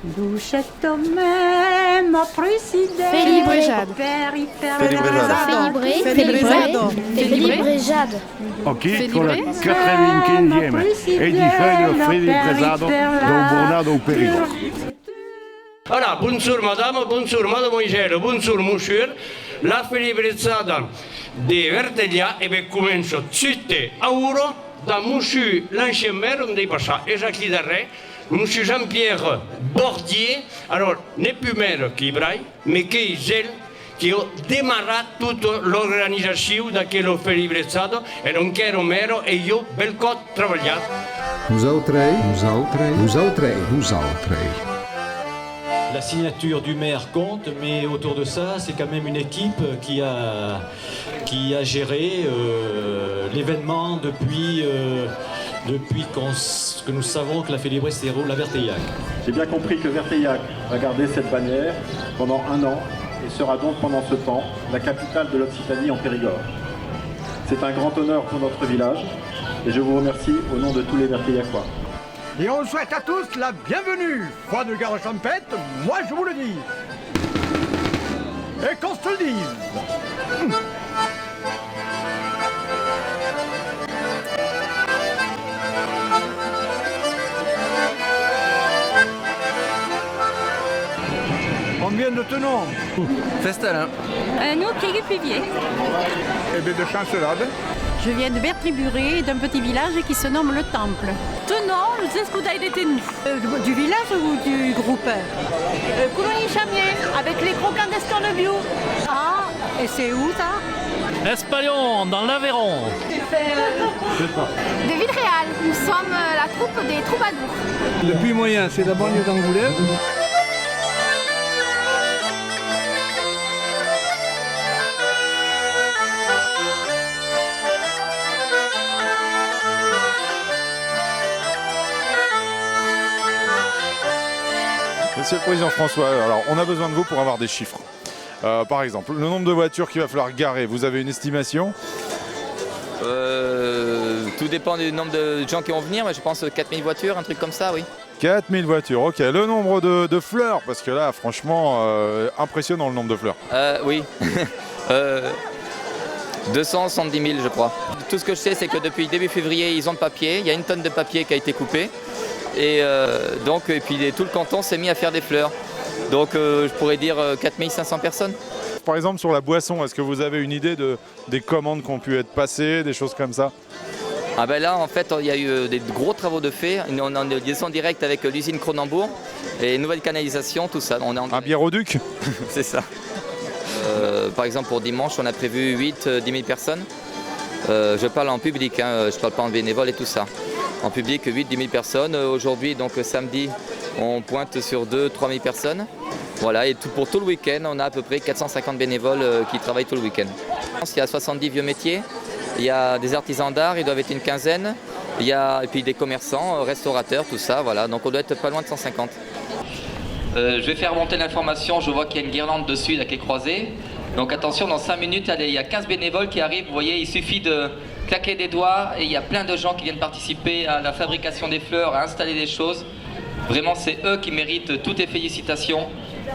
Ducetto me presidente. Felibrejade. Felibrejade. Aqui con la 95e edizione del Felibrejado do Bornado Perigo. Allora, buongiorno madame, buongiorno mademoiselle, buongiorno monsieur. La Felibrejada di Verteglia e ben comincio tutte a euro da monsieur l'ancien maire on dépassa et Jacques Lidarret, monsieur Jean-Pierre Bordier, alors n'est plus maire qui braille, mais qui gèle qui a démarré toute l'organisation d'aquella Felibrejada e non ero maire e io bel cot travagliato. Nosaltres. La signature du maire compte, mais autour de ça, c'est quand même une équipe qui a géré l'événement depuis que nous savons que la Félibré se déroule à Verteillac. J'ai bien compris que Verteillac va garder cette bannière pendant 1 an et sera donc pendant ce temps la capitale de l'Occitanie en Périgord. C'est un grand honneur pour notre village et je vous remercie au nom de tous les Verteillacois. Et on souhaite à tous la bienvenue. Foi de gare champêtre, moi je vous le dis. Et qu'on se le dise. Combien de tenons? Festin. Nous, Pied-Pivier. Eh bien de chancelade. Je viens de Bertriburé, d'un petit village qui se nomme Le Temple. Tenons, c'est ce que vous avez tenu. Du village ou du groupe Colonie Chamier, avec les croquants d'Estor de Bio. Ah, et c'est où ça? Espalion, dans l'Aveyron. De Villeréal, nous sommes la troupe des troubadours. Le puits moyen, c'est la banlieue d'Angoulême. Monsieur le Président François, alors on a besoin de vous pour avoir des chiffres. Par exemple, le nombre de voitures qu'il va falloir garer, vous avez une estimation? Tout dépend du nombre de gens qui vont venir, mais je pense 4000 voitures, un truc comme ça, oui. 4000 voitures, ok. Le nombre de fleurs, parce que là, franchement, impressionnant le nombre de fleurs. Oui. 270 000, je crois. Tout ce que je sais, c'est que depuis début février, ils ont le papier. Il y a 1 tonne de papier qui a été coupée. Et puis tout le canton s'est mis à faire des fleurs. Donc je pourrais dire 4500 personnes. Par exemple sur la boisson, est-ce que vous avez une idée des commandes qui ont pu être passées, des choses comme ça? Ah ben là en fait il y a eu des gros travaux de fait. On est en liaison directe avec l'usine Cronenbourg et nouvelle canalisation, tout ça. Un bière-au-duc. C'est ça. Par exemple pour dimanche on a prévu 8-10 000 personnes. Je parle en public, je ne parle pas en bénévole et tout ça. En public, 8-10 000 personnes. Aujourd'hui, donc samedi, on pointe sur 2-3 000 personnes. Voilà, et pour tout le week-end, on a à peu près 450 bénévoles qui travaillent tout le week-end. Il y a 70 vieux métiers, il y a des artisans d'art, ils doivent être une quinzaine. Et puis des commerçants, restaurateurs, tout ça. Voilà, donc on doit être pas loin de 150. Je vais faire monter l'information, je vois qu'il y a une guirlande dessus là, qui est croisée. Donc attention, dans 5 minutes, il y a 15 bénévoles qui arrivent. Vous voyez, il suffit de claquer des doigts et il y a plein de gens qui viennent participer à la fabrication des fleurs, à installer des choses. Vraiment, c'est eux qui méritent toutes les félicitations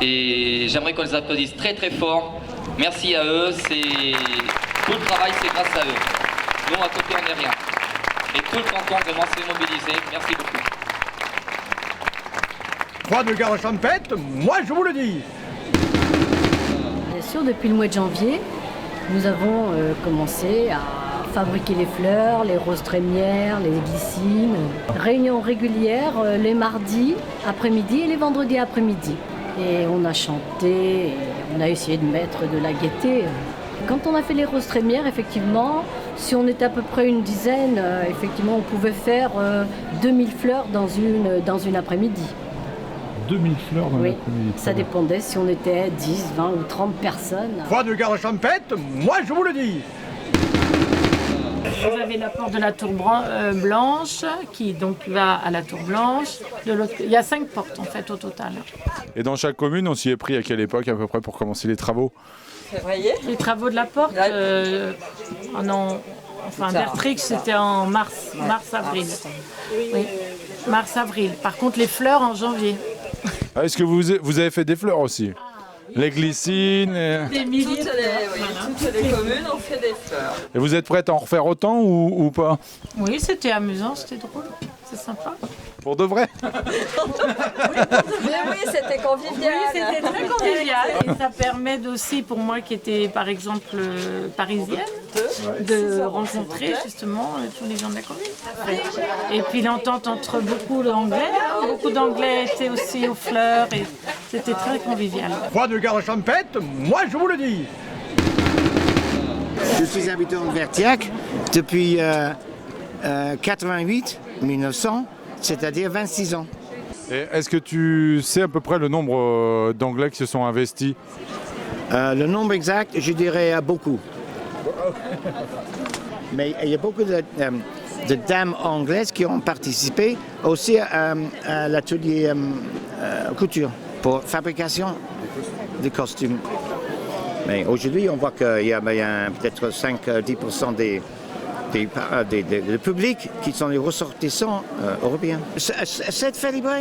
et j'aimerais qu'on les applaudisse très très fort. Merci à eux, tout le travail c'est grâce à eux. Nous, à côté, on n'est rien. Et tout le canton vraiment s'est mobilisé. Merci beaucoup. Foi de gare champêtre, moi je vous le dis. Bien sûr, depuis le mois de janvier, nous avons commencé à fabriquer les fleurs, les roses trémières, les glycines. Réunion régulière les mardis après-midi et les vendredis après-midi. Et on a chanté, et on a essayé de mettre de la gaieté. Quand on a fait les roses trémières, effectivement, si on était à peu près une dizaine, effectivement, on pouvait faire 2000 fleurs dans une après-midi. 2000 fleurs dans oui, l'après-midi. Ça dépendait si on était 10, 20 ou 30 personnes. Foi de gare champêtre, moi je vous le dis. Vous avez la porte de la tour blanche qui donc va à la tour blanche. Il y a 5 portes en fait au total. Et dans chaque commune, on s'y est pris à quelle époque à peu près pour commencer les travaux? Les travaux de la porte, Bertrix c'était en mars-avril. Oui, mars-avril. Par contre les fleurs en janvier. Ah, est-ce que vous avez fait des fleurs aussi? Les glycines Des milliers de Toutes les communes ont fait des fleurs. Et vous êtes prête à en refaire autant ou pas? Oui, c'était amusant, c'était drôle, c'est sympa. Pour de vrai? Mais oui, c'était convivial. Oui, c'était très convivial et ça permet aussi pour moi qui était par exemple parisienne de rencontrer justement tous les gens de la commune. Et puis l'entente entre beaucoup d'anglais, beaucoup d'anglais étaient aussi aux fleurs et c'était très convivial. Foi de gare champêtre, moi je vous le dis. Je suis habitant de Vertiac depuis 88, 1900. C'est-à-dire 26 ans. Et est-ce que tu sais à peu près le nombre d'Anglais qui se sont investis? Le nombre exact, je dirais beaucoup. Mais il y a beaucoup de dames anglaises qui ont participé aussi à l'atelier couture pour fabrication de costumes. Mais aujourd'hui, on voit qu'il y a peut-être 5-10% des publics qui sont les ressortissants européens. C'est fait libre,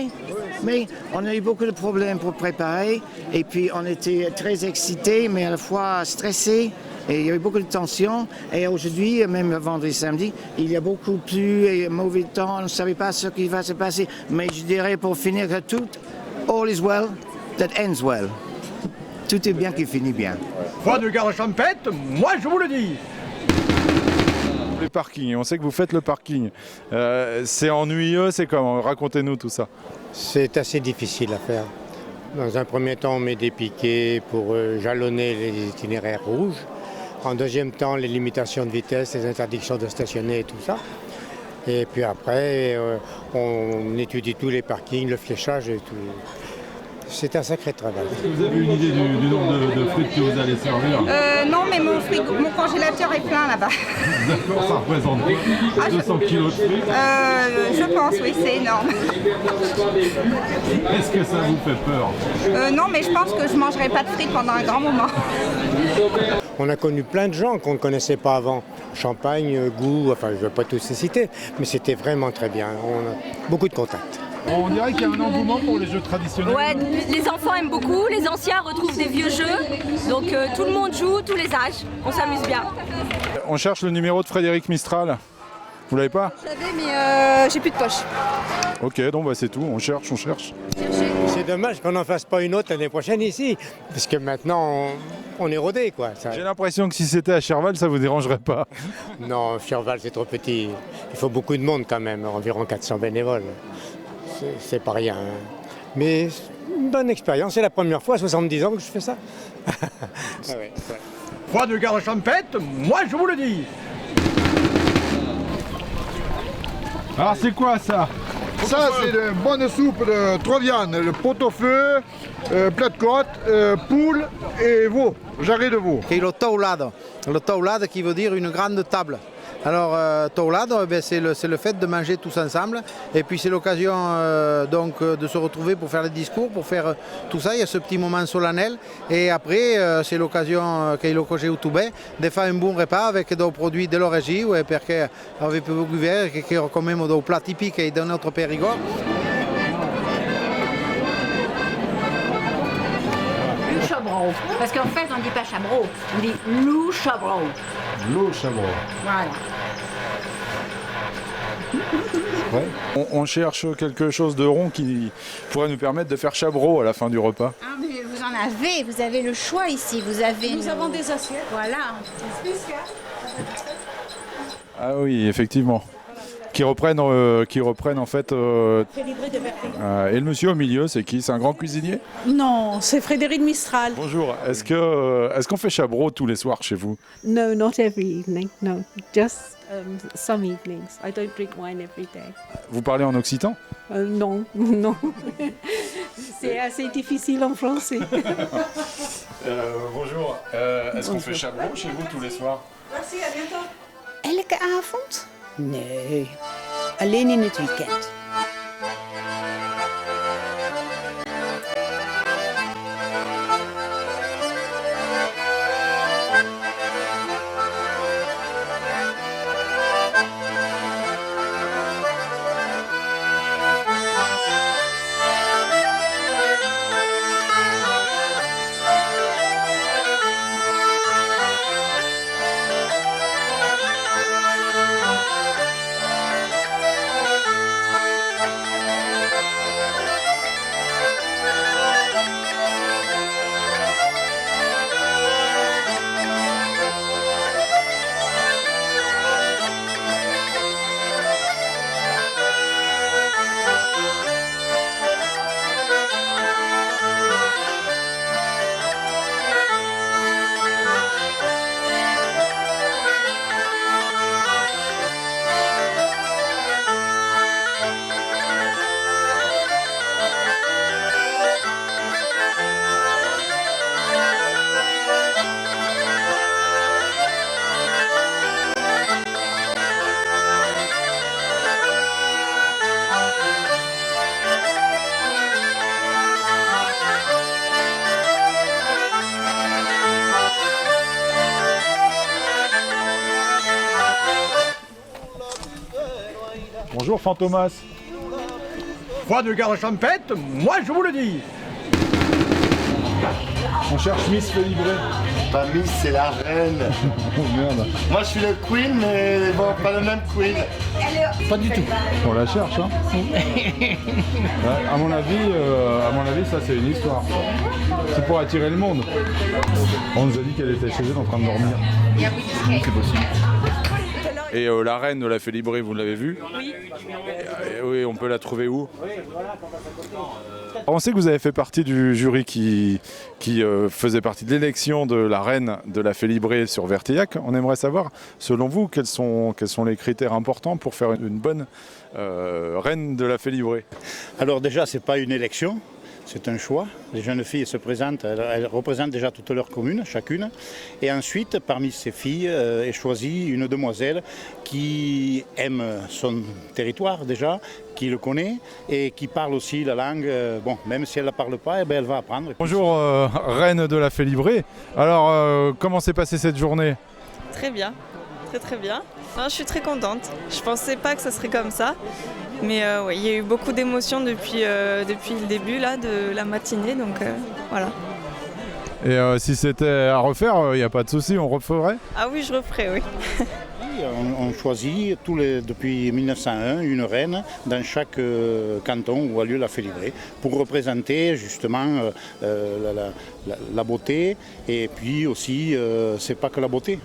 mais on a eu beaucoup de problèmes pour préparer et puis on était très excités mais à la fois stressés et il y avait beaucoup de tensions et aujourd'hui, même vendredi samedi, il y a beaucoup plus mauvais temps, on ne savait pas ce qui va se passer, mais je dirais pour finir que tout, all is well, that ends well. Tout est bien qui finit bien. Foi de gare champêtre, moi je vous le dis. Les parkings, on sait que vous faites le parking. C'est ennuyeux, c'est comment? Racontez-nous tout ça. C'est assez difficile à faire. Dans un premier temps, on met des piquets pour jalonner les itinéraires rouges. En deuxième temps, les limitations de vitesse, les interdictions de stationner et tout ça. Et puis après, on étudie tous les parkings, le fléchage et tout. C'est un sacré travail. Est-ce que vous avez une idée du nombre de frites que vous allez servir? Non, mais mon congélateur est plein là-bas. D'accord, ça représente quoi? 200 kilos de frites? Je pense, oui, c'est énorme. Est-ce que ça vous fait peur? Non, mais je pense que je ne mangerai pas de frites pendant un grand moment. On a connu plein de gens qu'on ne connaissait pas avant. Champagne, goût, enfin je ne vais pas tous les citer, mais c'était vraiment très bien. On a beaucoup de contacts. On dirait qu'il y a un engouement pour les jeux traditionnels. Ouais, les enfants aiment beaucoup, les anciens retrouvent des vieux jeux, donc tout le monde joue, tous les âges, on s'amuse bien. On cherche le numéro de Frédéric Mistral. Vous l'avez pas? Je l'avais, mais j'ai plus de poche. Ok, donc bah, c'est tout, on cherche. C'est dommage qu'on n'en fasse pas une autre l'année prochaine ici, parce que maintenant on est rodé quoi. J'ai l'impression que si c'était à Cherval, ça vous dérangerait pas. Non, Cherval c'est trop petit, il faut beaucoup de monde quand même, environ 400 bénévoles. C'est pas rien. Mais une bonne expérience, c'est la première fois à 70 ans que je fais ça. Ah ouais. Foi de gare champêtre, moi je vous le dis. Alors c'est quoi ça? Ça c'est une bonne soupe de 3 viandes, le pot-au-feu, plat de côte, poule et veau, jarret de veau. Et le taulade qui veut dire une grande table. Alors taulade, c'est le fait de manger tous ensemble et puis c'est l'occasion donc de se retrouver pour faire les discours, pour faire tout ça, il y a ce petit moment solennel et après c'est l'occasion che lo cogeu tout bien de faire un bon repas avec des produits de l'origine perché avete beaucoup vu che commiamo dei plats tipici de notre Périgord. Le chabreau. Parce qu'en fait, on ne dit pas chabreau, on dit loup chabreau. Loup chabreau. Voilà. Ouais. On cherche quelque chose de rond qui pourrait nous permettre de faire chabreau à la fin du repas. Ah, mais vous en avez le choix ici. Nous avons des assiettes. Voilà. Ah oui, effectivement. Qui reprennent en fait. Et le monsieur au milieu, c'est qui? C'est un grand cuisinier? Non, c'est Frédéric Mistral. Bonjour. Est-ce qu'on fait chabreau tous les soirs chez vous? No, not every evening. No, just some evenings. I don't drink wine every day. Vous parlez en occitan? Non, non. C'est assez difficile en français. Bonjour. Est-ce qu'on fait chabreau chez vous tous les soirs? Merci, à bientôt. Elke avond? Nee, alleen in het weekend. Bonjour Fantomas. Foi de garde champêtre, moi je vous le dis. On cherche Miss Félibré. Pas Miss, c'est la reine. Oh merde. Moi je suis le queen, mais bon, pas le même queen. Pas du tout. On la cherche, hein. Ouais, à mon avis, ça c'est une histoire. C'est pour attirer le monde. On nous a dit qu'elle était chez elle en train de dormir. C'est possible. Et la reine de la Félibré, vous l'avez vue? Oui. Oui, on peut la trouver où? On sait que vous avez fait partie du jury qui faisait partie de l'élection de la reine de la Félibré sur Verteillac. On aimerait savoir, selon vous, quels sont les critères importants pour faire une bonne reine de la Félibré? Alors déjà, ce n'est pas une élection. C'est un choix. Les jeunes filles se présentent, elles représentent déjà toute leur commune, chacune. Et ensuite, parmi ces filles, est choisie une demoiselle qui aime son territoire déjà, qui le connaît et qui parle aussi la langue. Bon, même si elle ne la parle pas, eh bien, elle va apprendre. Bonjour, reine de la Félibré. Alors, comment s'est passée cette journée? Très bien, très bien. Non, je suis très contente. Je ne pensais pas que ça serait comme ça. Mais ouais, il y a eu beaucoup d'émotions depuis le début là, de la matinée, donc voilà. Et si c'était à refaire, il n'y a pas de souci, on referait? Ah oui, je referais, oui. On choisit depuis 1901 une reine dans chaque canton où a lieu la Félibré pour représenter justement la beauté et puis aussi, c'est pas que la beauté.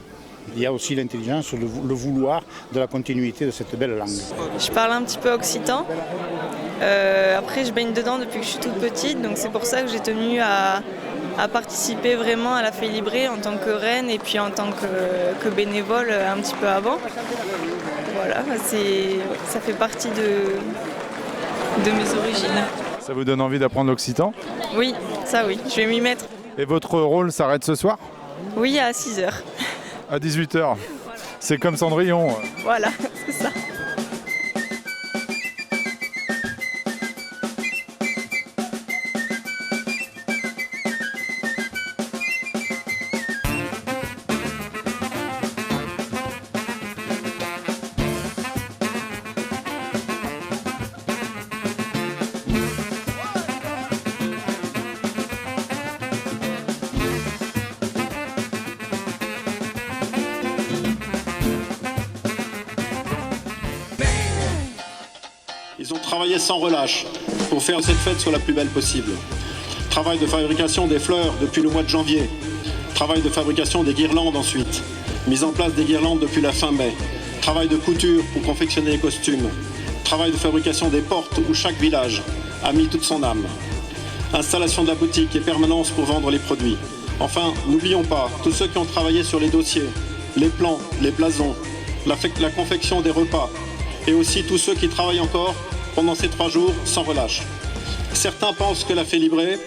Il y a aussi l'intelligence, le vouloir de la continuité de cette belle langue. Je parle un petit peu occitan. Après, je baigne dedans depuis que je suis toute petite, donc c'est pour ça que j'ai tenu à participer vraiment à la Félibré en tant que reine et puis en tant que bénévole un petit peu avant. Voilà, ça fait partie de mes origines. Ça vous donne envie d'apprendre l'occitan? Oui, ça oui, je vais m'y mettre. Et votre rôle s'arrête ce soir? Oui, à 6h. À 18h. C'est comme Cendrillon. Voilà, c'est ça. Ils ont travaillé sans relâche pour faire que cette fête soit la plus belle possible. Travail de fabrication des fleurs depuis le mois de janvier. Travail de fabrication des guirlandes ensuite. Mise en place des guirlandes depuis la fin mai. Travail de couture pour confectionner les costumes. Travail de fabrication des portes où chaque village a mis toute son âme. Installation de la boutique et permanence pour vendre les produits. Enfin, n'oublions pas tous ceux qui ont travaillé sur les dossiers, les plans, les blasons, la confection des repas et aussi tous ceux qui travaillent encore pendant ces 3 jours sans relâche. Certains pensent que la Félibré,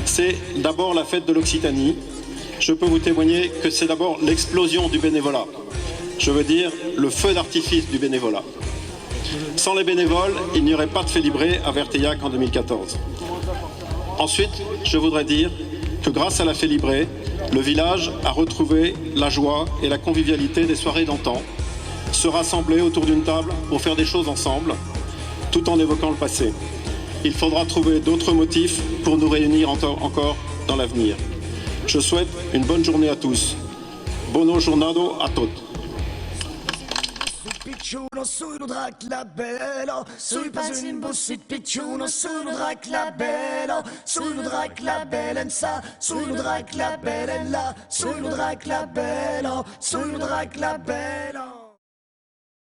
c'est d'abord la fête de l'Occitanie. Je peux vous témoigner que c'est d'abord l'explosion du bénévolat. Je veux dire le feu d'artifice du bénévolat. Sans les bénévoles, il n'y aurait pas de Félibré à Verteillac en 2014. Ensuite, je voudrais dire que grâce à la Félibré, le village a retrouvé la joie et la convivialité des soirées d'antan, se rassembler autour d'une table pour faire des choses ensemble, tout en évoquant le passé. Il faudra trouver d'autres motifs pour nous réunir encore dans l'avenir. Je souhaite une bonne journée à tous. Buono giornado a tutti. Picciuno sul Draclabello, sui pasini bussit picciuno sul Draclabello, sul Draclabellensa, sul Draclabellella, sul Draclabello, sul Draclabello.